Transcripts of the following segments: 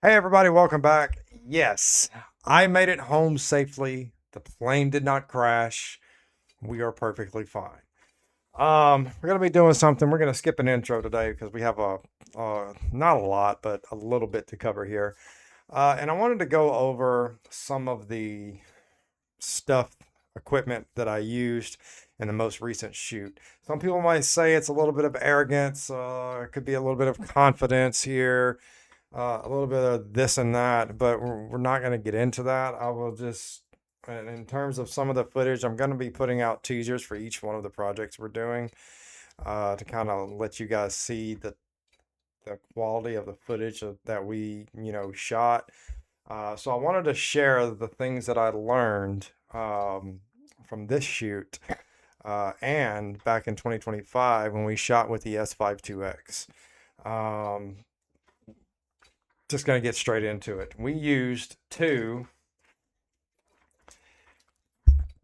Hey everybody, welcome back. Yes, I made it home safely. The plane did not crash. We are perfectly fine. We're gonna be doing something. We're gonna skip an intro today because we have a not a lot, but a little bit to cover here. And I wanted to go over some of the stuff, equipment that I used in the most recent shoot. Some people might say it's a little bit of arrogance. It could be a little bit of confidence here, a little bit of this and that, but we're not going to get into that. I will just, and in terms of some of the footage, I'm going to be putting out teasers for each one of the projects we're doing, to kind of let you guys see the quality of the footage that we, shot. So I wanted to share the things that I learned from this shoot, and back in 2025 when we shot with the S52X. Um, just going to get straight into it. We used two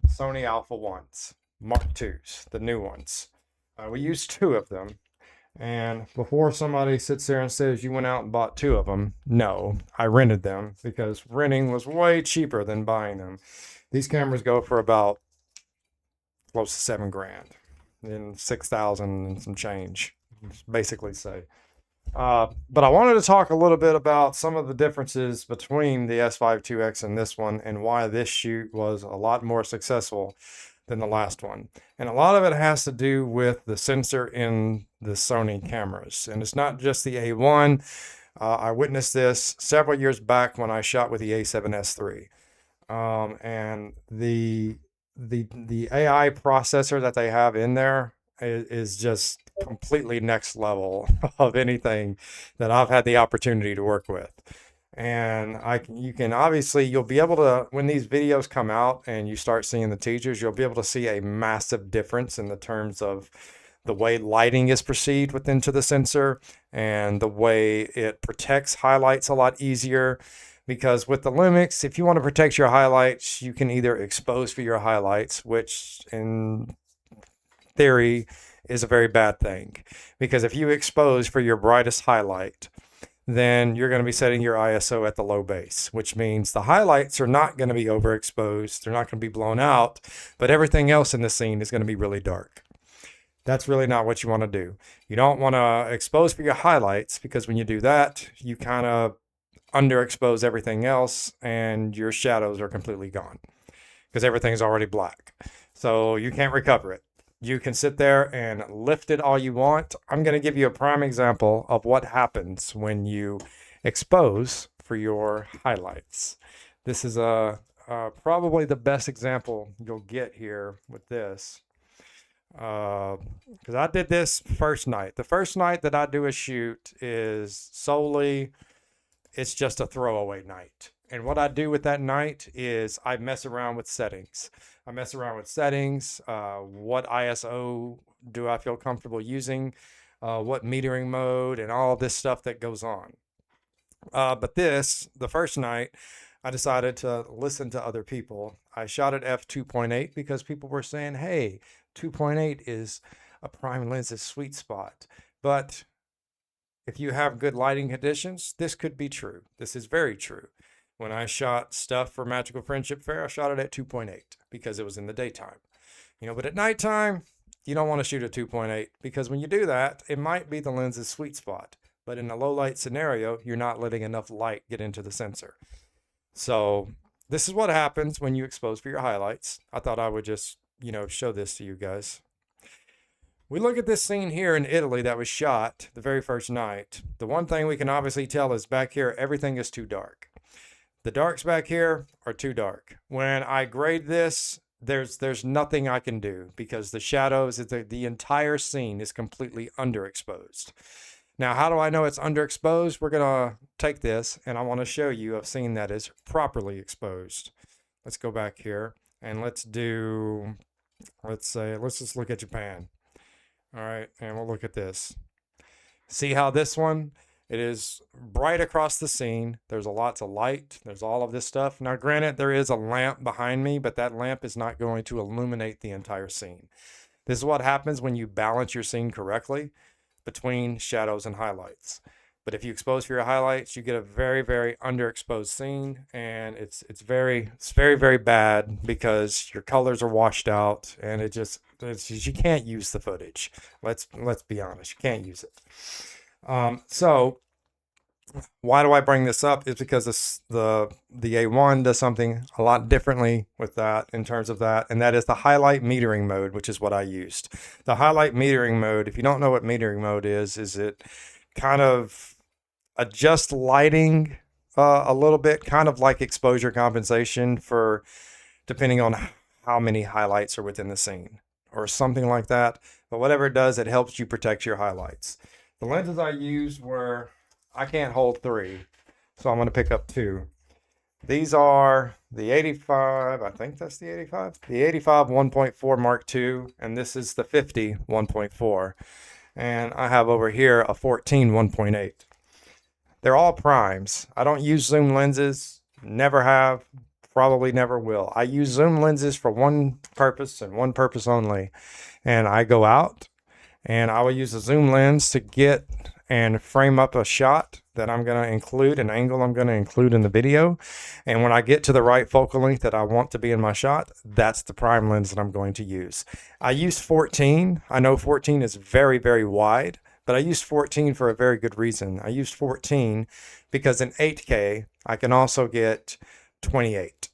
Sony Alpha 1s, Mark 2s, the new ones. We used two of them. And before somebody sits there and says you went out and bought two of them, no, I rented them because renting was way cheaper than buying them. These cameras go for about close to 7 grand and 6,000 and some change, basically say. But I wanted to talk a little bit about some of the differences between the S52X and this one and why this shoot was a lot more successful than the last one. And a lot of it has to do with the sensor in the Sony cameras. And it's not just the A1. I witnessed this several years back when I shot with the A7S III. And the AI processor that they have in there is just completely next level of anything that I've had the opportunity to work with. And you can obviously, you'll be able to, when these videos come out and you start seeing the teasers, you'll be able to see a massive difference in the terms of the way lighting is perceived into the sensor and the way it protects highlights a lot easier. Because with the Lumix, if you want to protect your highlights, you can either expose for your highlights, which in theory is a very bad thing. Because if you expose for your brightest highlight, then you're going to be setting your ISO at the low base, which means the highlights are not going to be overexposed. They're not going to be blown out, but everything else in the scene is going to be really dark. That's really not what you want to do. You don't want to expose for your highlights because when you do that, you kind of underexpose everything else and your shadows are completely gone because everything's already black. So you can't recover it. You can sit there and lift it all you want. I'm going to give you a prime example of what happens when you expose for your highlights. This is probably the best example you'll get here with this. Because I did this first night. The first night that I do a shoot is solely, it's just a throwaway night. And what I do with that night is I mess around with settings. I mess around with settings. What ISO do I feel comfortable using? What metering mode and all this stuff that goes on. But the first night, I decided to listen to other people. I shot at f2.8 because people were saying, hey, 2.8 is a prime lens's sweet spot. But if you have good lighting conditions, this could be true. This is very true. When I shot stuff for Magical Friendship Fair, I shot it at 2.8 because it was in the daytime. But at nighttime, you don't want to shoot at 2.8 because when you do that, it might be the lens's sweet spot. But in a low light scenario, you're not letting enough light get into the sensor. So this is what happens when you expose for your highlights. I thought I would just, show this to you guys. We look at this scene here in Italy that was shot the very first night. The one thing we can obviously tell is back here, everything is too dark. The darks back here are too dark. When I grade this, there's nothing I can do because the shadows, the entire scene is completely underexposed. Now, how do I know it's underexposed? We're going to take this and I want to show you a scene that is properly exposed. Let's go back here and let's just look at Japan. All right, and we'll look at this. See how this one, it is bright across the scene. There's lots of light. There's all of this stuff. Now, granted, there is a lamp behind me, but that lamp is not going to illuminate the entire scene. This is what happens when you balance your scene correctly between shadows and highlights. But if you expose for your highlights, you get a very, very underexposed scene, and it's very, very bad because your colors are washed out, and you can't use the footage. Let's be honest, you can't use it. So why do I bring this up? Is because the A1 does something a lot differently with that in terms of that, and that is the highlight metering mode, which is what I used. The highlight metering mode, if you don't know what metering mode is it kind of adjust lighting a little bit, kind of like exposure compensation for depending on how many highlights are within the scene or something like that. But whatever it does, it helps you protect your highlights. The lenses I used were, I can't hold 3, so I'm going to pick up 2. These are the 85, I think that's the 85, the 85 1.4 Mark II, and this is the 50 1.4. And I have over here a 14 1.8. They're all primes. I don't use zoom lenses, never have, probably never will. I use zoom lenses for one purpose and one purpose only. And I go out and I will use a zoom lens to get and frame up a shot that I'm going to include, an angle I'm going to include in the video. And when I get to the right focal length that I want to be in my shot, that's the prime lens that I'm going to use. I use 14. I know 14 is very, very wide, but I used 14 for a very good reason. I used 14 because in 8K, I can also get 28.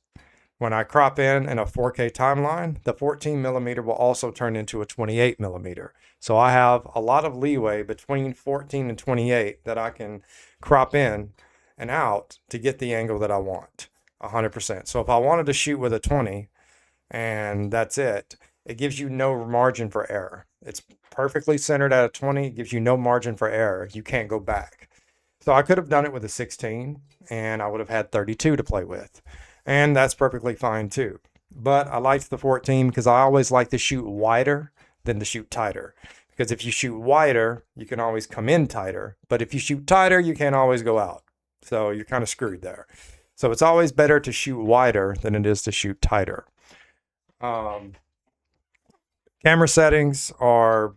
When I crop in a 4K timeline, the 14 millimeter will also turn into a 28 millimeter. So I have a lot of leeway between 14 and 28 that I can crop in and out to get the angle that I want 100%. So if I wanted to shoot with a 20 and that's it, it gives you no margin for error. It's perfectly centered at a 20. It gives you no margin for error. You can't go back. So I could have done it with a 16 and I would have had 32 to play with. And that's perfectly fine too. But I liked the 14 because I always like to shoot wider than to shoot tighter. Because if you shoot wider, you can always come in tighter. But if you shoot tighter, you can't always go out. So you're kind of screwed there. So it's always better to shoot wider than it is to shoot tighter. Camera settings are,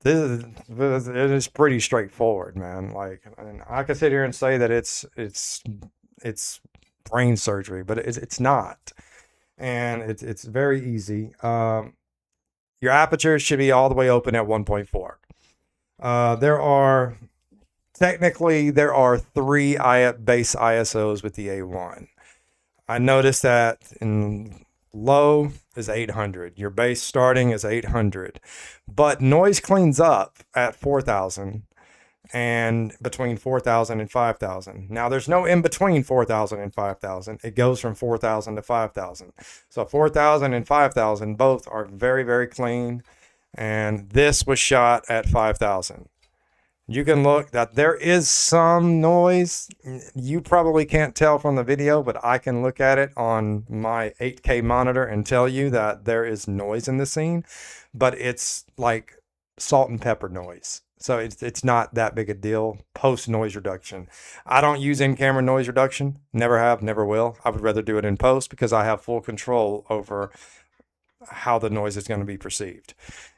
it is pretty straightforward, man. Like, and I can sit here and say that it's brain surgery, but it's not. And it's very easy. Your aperture should be all the way open at 1.4. There are 3 base ISOs with the A1. I noticed that in low is 800. Your base starting is 800. But noise cleans up at 4,000 and between 4,000 and 5,000. Now there's no in between 4,000 and 5,000. It goes from 4,000 to 5,000. So 4,000 and 5,000 both are very, very clean. And this was shot at 5,000. You can look that there is some noise. You probably can't tell from the video, but I can look at it on my 8K monitor and tell you that there is noise in the scene, but it's like salt and pepper noise. So it's not that big a deal. Post noise reduction. I don't use in-camera noise reduction. Never have, never will. I would rather do it in post because I have full control over how the noise is going to be perceived.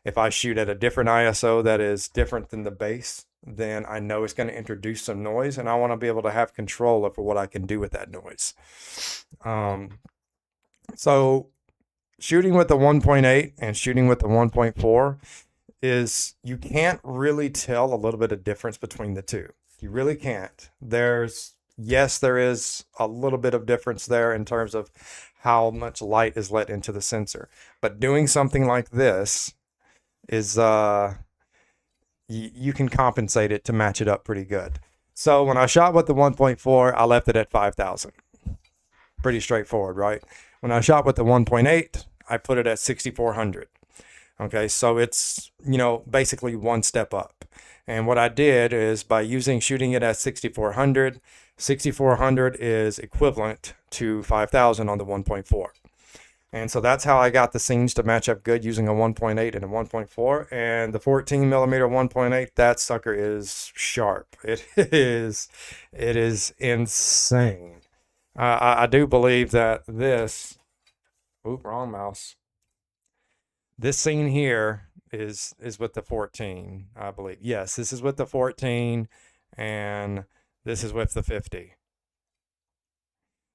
If I shoot at a different ISO that is different than the base, then I know it's going to introduce some noise, and I want to be able to have control over what I can do with that noise. So shooting with the 1.8 and shooting with the 1.4 is, you can't really tell a little bit of difference between the two. You really can't. There is a little bit of difference there in terms of how much light is let into the sensor. But doing something like this is, you can compensate it to match it up pretty good. So when I shot with the 1.4, I left it at 5,000. Pretty straightforward, right? When I shot with the 1.8, I put it at 6,400. Okay, so it's, basically one step up. And what I did is by shooting it at 6,400, 6,400 is equivalent to 5,000 on the 1.4. And so that's how I got the scenes to match up good using a 1.8 and a 1.4. And the 14 millimeter 1.8, that sucker is sharp. It is insane. I do believe that this, wrong mouse. This scene here is with the 14, I believe. Yes, this is with the 14. and this is with the 50.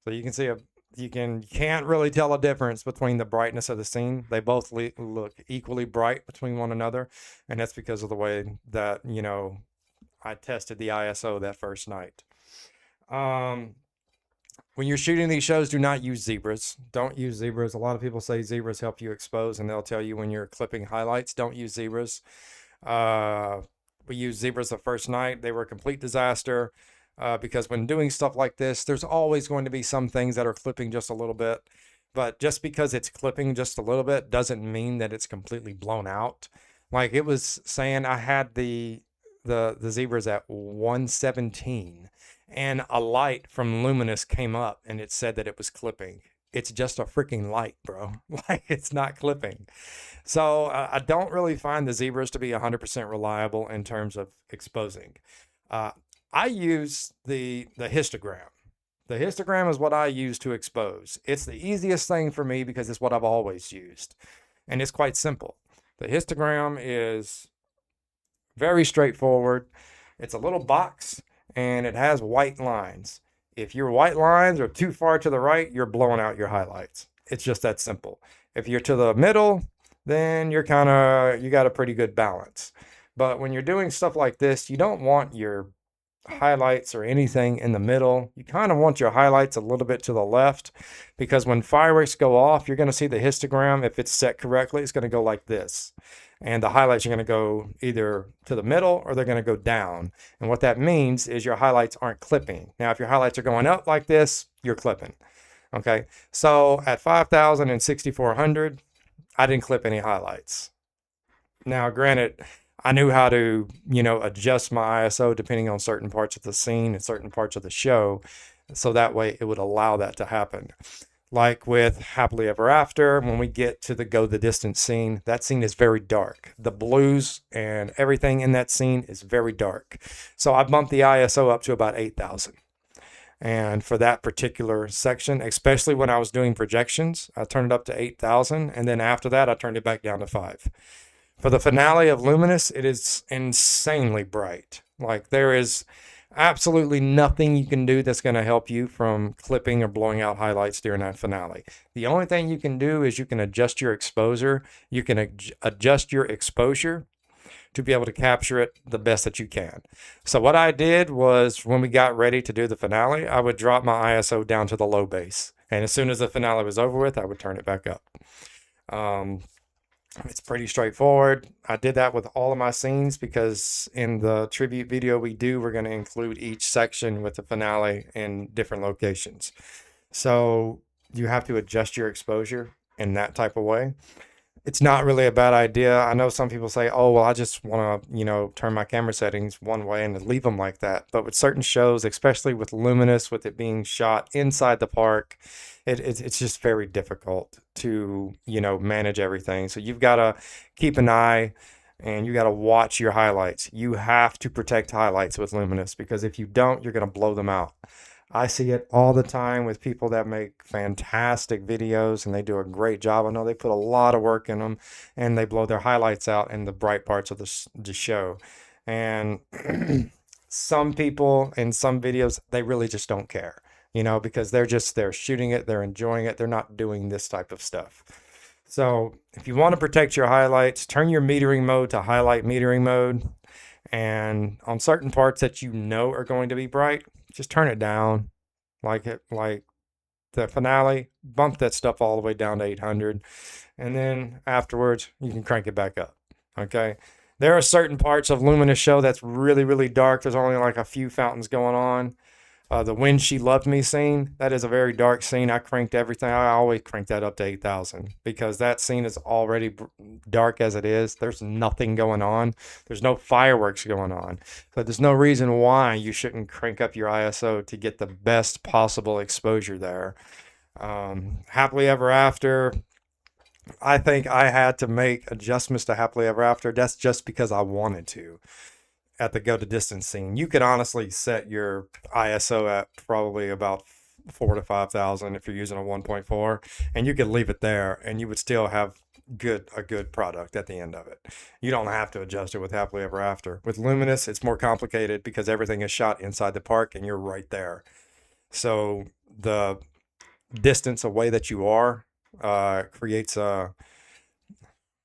So you can see you can't really tell a difference between the brightness of the scene. They both look equally bright between one another, and that's because of the way that, I tested the ISO that first night. Um, when you're shooting these shows, do not use zebras. Don't use zebras. A lot of people say zebras help you expose, and they'll tell you when you're clipping highlights, don't use zebras. Uh, we used zebras the first night. They were a complete disaster because when doing stuff like this, there's always going to be some things that are clipping just a little bit. But just because it's clipping just a little bit doesn't mean that it's completely blown out. Like it was saying, I had the zebras at 117 and a light from Luminous came up and it said that it was clipping. It's just a freaking light, bro. Like it's not clipping. So I don't really find the zebras to be 100% reliable in terms of exposing. Uh, I use the histogram. The histogram is what I use to expose. It's the easiest thing for me because it's what I've always used. And it's quite simple. The histogram is very straightforward. It's a little box and it has white lines. If your white lines are too far to the right, you're blowing out your highlights. It's just that simple. If you're to the middle, then you got a pretty good balance. But when you're doing stuff like this, you don't want your highlights or anything in the middle. You kind of want your highlights a little bit to the left because when fireworks go off, you're going to see the histogram. If it's set correctly, it's going to go like this. And the highlights are going to go either to the middle or they're going to go down. And what that means is your highlights aren't clipping. Now, if your highlights are going up like this, you're clipping. Okay. So at 5,000 and 6,400, I didn't clip any highlights. Now, granted, I knew how to, adjust my ISO depending on certain parts of the scene and certain parts of the show. So that way it would allow that to happen. Like with Happily Ever After, when we get to the Go the Distance scene, that scene is very dark. The blues and everything in that scene is very dark. So I bumped the ISO up to about 8,000. And for that particular section, especially when I was doing projections, I turned it up to 8,000. And then after that, I turned it back down to 5. For the finale of Luminous, it is insanely bright. Like there is absolutely nothing you can do that's going to help you from clipping or blowing out highlights during that finale. The only thing you can do is you can adjust your exposure. You can adjust your exposure to be able to capture it the best that you can. So what I did was when we got ready to do the finale, I would drop my ISO down to the low base. And as soon as the finale was over with, I would turn it back up. It's pretty straightforward. I did that with all of my scenes because in the tribute video we're going to include each section with the finale in different locations. So you have to adjust your exposure in that type of way. It's not really a bad idea. I know some people say, oh, well, I just want to, turn my camera settings one way and leave them like that. But with certain shows, especially with Luminous, with it being shot inside the park, it's just very difficult to, manage everything. So you've got to keep an eye and you got to watch your highlights. You have to protect highlights with Luminous because if you don't, you're going to blow them out. I see it all the time with people that make fantastic videos and they do a great job. I know they put a lot of work in them and they blow their highlights out in the bright parts of the show. And some people in some videos, they really just don't care, because they're shooting it, they're enjoying it. They're not doing this type of stuff. So if you want to protect your highlights, turn your metering mode to highlight metering mode. And on certain parts that are going to be bright, just turn it down. Like the finale, bump that stuff all the way down to 800. And then afterwards, you can crank it back up. Okay. There are certain parts of Luminous show that's really, really dark. There's only like a few fountains going on. The When She Loved Me scene, that is a very dark scene. I cranked everything. I always crank that up to 8,000 because that scene is already dark as it is. There's nothing going on. There's no fireworks going on. So there's no reason why you shouldn't crank up your ISO to get the best possible exposure there. Happily Ever After, I think I had to make adjustments to Happily Ever After. That's just because I wanted to. At the Go to Distance scene, you could honestly set your ISO at probably about 4,000 to 5,000 if you're using a 1.4, and you could leave it there, and you would still have a good product at the end of it. You don't have to adjust it with Happily Ever After. With Luminous, it's more complicated because everything is shot inside the park and you're right there. So the distance away that you are creates a,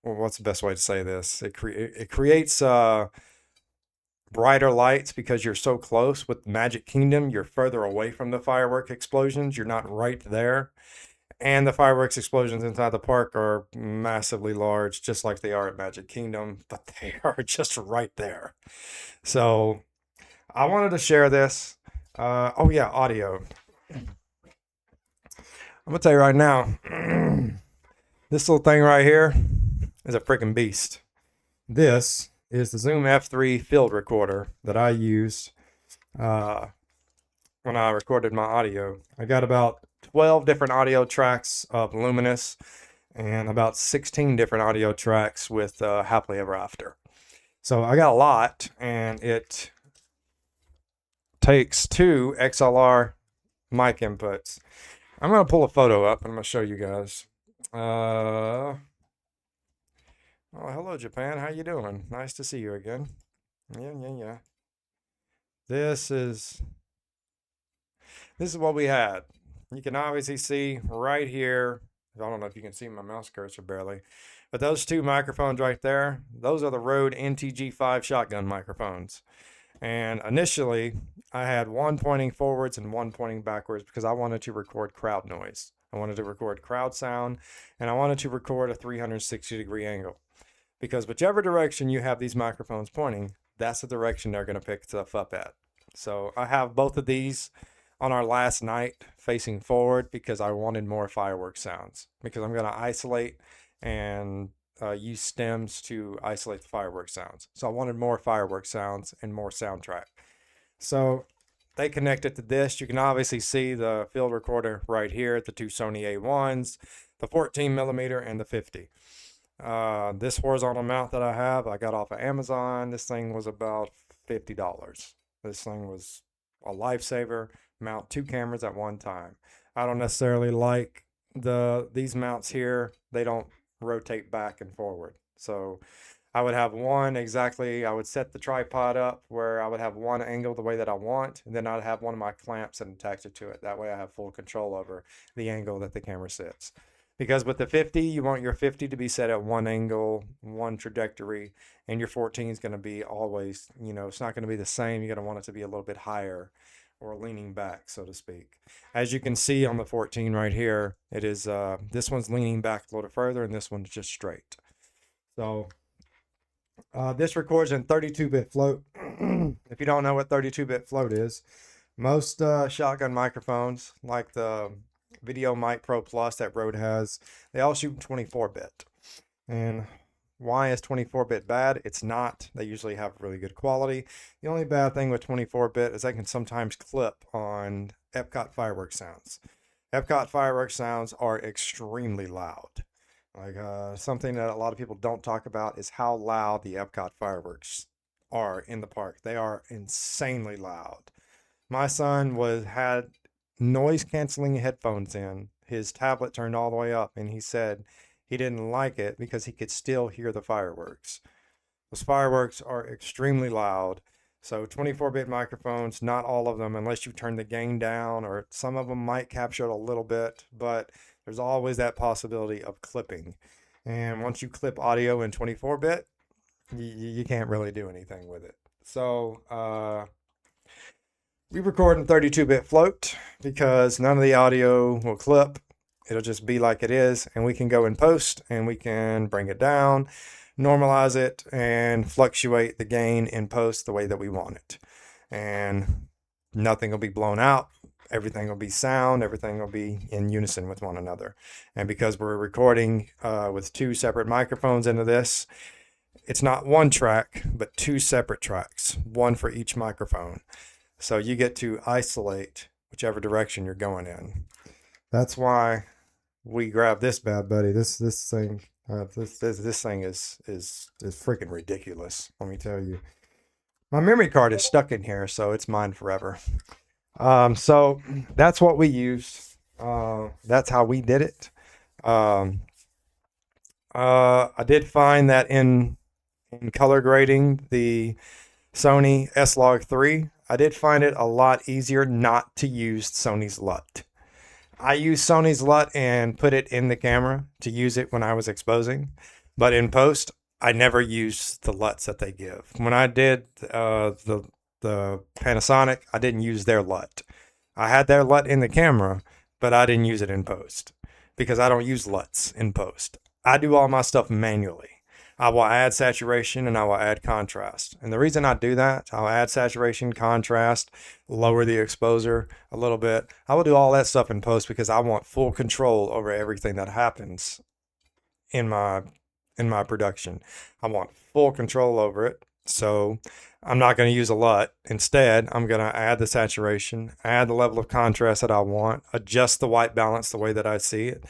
well, what's the best way to say this? It creates brighter lights because you're so close. With Magic Kingdom, you're further away from the firework explosions. You're not right there. And the fireworks explosions inside the park are massively large, just like they are at Magic Kingdom, but they are just right there. So I wanted to share this. Oh yeah, audio. I'm gonna tell you right now, this little thing right here is a freaking beast. This is the Zoom F3 field recorder that I used when I recorded my audio. I got about 12 different audio tracks of Luminous and about 16 different audio tracks with Happily Ever After. So I got a lot, and it takes 2 XLR mic inputs. I'm going to pull a photo up and I'm going to show you guys. Oh, hello, Japan. How you doing? Nice to see you again. Yeah. This is what we had. You can obviously see right here. I don't know if you can see my mouse cursor barely, but those 2 microphones right there, those are the Rode NTG5 shotgun microphones. And initially, I had one pointing forwards and one pointing backwards because I wanted to record crowd noise. I wanted to record crowd sound, and I wanted to record a 360-degree angle. Because whichever direction you have these microphones pointing, that's the direction they're going to pick stuff up at. So I have both of these on our last night facing forward because I wanted more fireworks sounds. Because I'm going to isolate and use stems to isolate the fireworks sounds. So I wanted more fireworks sounds and more soundtrack. So they connected to this. You can obviously see the field recorder right here, the 2 Sony A1s, the 14 millimeter and the 50. This horizontal mount that I have, I got off of Amazon. This thing was about $50. This thing was a lifesaver. Mount 2 cameras at one time. I don't necessarily like these mounts here. They don't rotate back and forward. So I would have one exactly, I would set the tripod up where I would have one angle the way that I want, and then I'd have one of my clamps and attach it to it. That way I have full control over the angle that the camera sits. Because with the 50, you want your 50 to be set at one angle, one trajectory, and your 14 is going to be always, it's not going to be the same. You're going to want it to be a little bit higher or leaning back, so to speak. As you can see on the 14 right here, it is, this one's leaning back a little further and this one's just straight. So this records in 32-bit float. If you don't know what 32-bit float is, most shotgun microphones, like the Video Mic Pro Plus that Rode has, they all shoot 24-bit. And why is 24-bit bad? It's not. They usually have really good quality. The only bad thing with 24-bit is they can sometimes clip on Epcot fireworks sounds. Epcot fireworks sounds are extremely loud. Like something that a lot of people don't talk about is how loud the Epcot fireworks are in the park. They are insanely loud. My son had noise canceling headphones in. His tablet turned all the way up, and he said he didn't like it because he could still hear the fireworks. Those fireworks are extremely loud. So 24-bit microphones, not all of them, unless you turn the gain down, or some of them might capture it a little bit, but there's always that possibility of clipping. And once you clip audio in 24-bit, you can't really do anything with it. So we record in 32-bit float because none of the audio will clip. It'll just be like it is, and we can go in post and we can bring it down, normalize it, and fluctuate the gain in post the way that we want it. And nothing will be blown out. Everything will be sound. Everything will be in unison with one another. And because we're recording with 2 separate microphones into this, it's not one track, but 2 separate tracks, one for each microphone. So you get to isolate whichever direction you're going in. That's why we grab this bad buddy. This thing is freaking ridiculous. Let me tell you. My memory card is stuck in here, so it's mine forever. So that's what we used. That's how we did it. I did find that in color grading the Sony S-Log 3, I did find it a lot easier not to use Sony's LUT. I use Sony's LUT and put it in the camera to use it when I was exposing, but in post, I never used the LUTs that they give. When I did the Panasonic, I didn't use their LUT. I had their LUT in the camera, but I didn't use it in post because I don't use LUTs in post. I do all my stuff manually. I will add saturation and I will add contrast. And the reason I do that, I'll add saturation, contrast, lower the exposure a little bit. I will do all that stuff in post because I want full control over everything that happens in my production. I want full control over it. So I'm not going to use a LUT. Instead, I'm going to add the saturation, add the level of contrast that I want, adjust the white balance the way that I see it.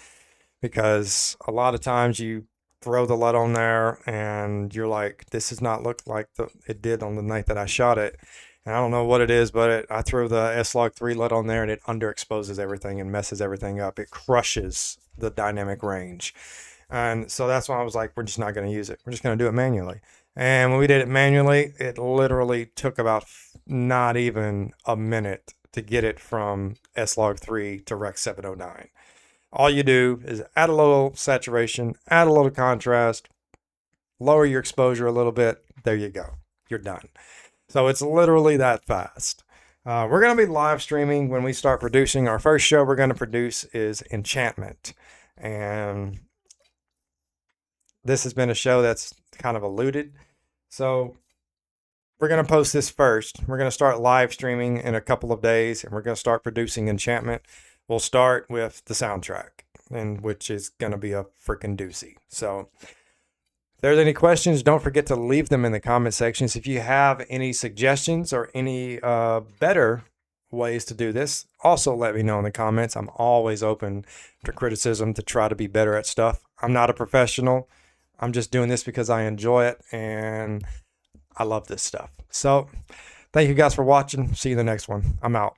Because a lot of times you throw the LUT on there and you're like, this does not look like it did on the night that I shot it. And I don't know what it is, but I throw the S-Log 3 LUT on there and it underexposes everything and messes everything up. It crushes the dynamic range. And so that's why I was like, we're just not going to use it. We're just going to do it manually. And when we did it manually, it literally took about not even a minute to get it from S-Log 3 to Rec 709. All you do is add a little saturation, add a little contrast, lower your exposure a little bit. There you go. You're done. So it's literally that fast. We're going to be live streaming when we start producing. Our first show we're going to produce is Enchantment. And this has been a show that's kind of eluded. So we're going to post this first. We're going to start live streaming in a couple of days, and we're going to start producing Enchantment. We'll start with the soundtrack, and which is going to be a freaking doozy. So if there's any questions, don't forget to leave them in the comment sections. If you have any suggestions or any better ways to do this, also let me know in the comments. I'm always open to criticism to try to be better at stuff. I'm not a professional. I'm just doing this because I enjoy it and I love this stuff. So thank you guys for watching. See you in the next one. I'm out.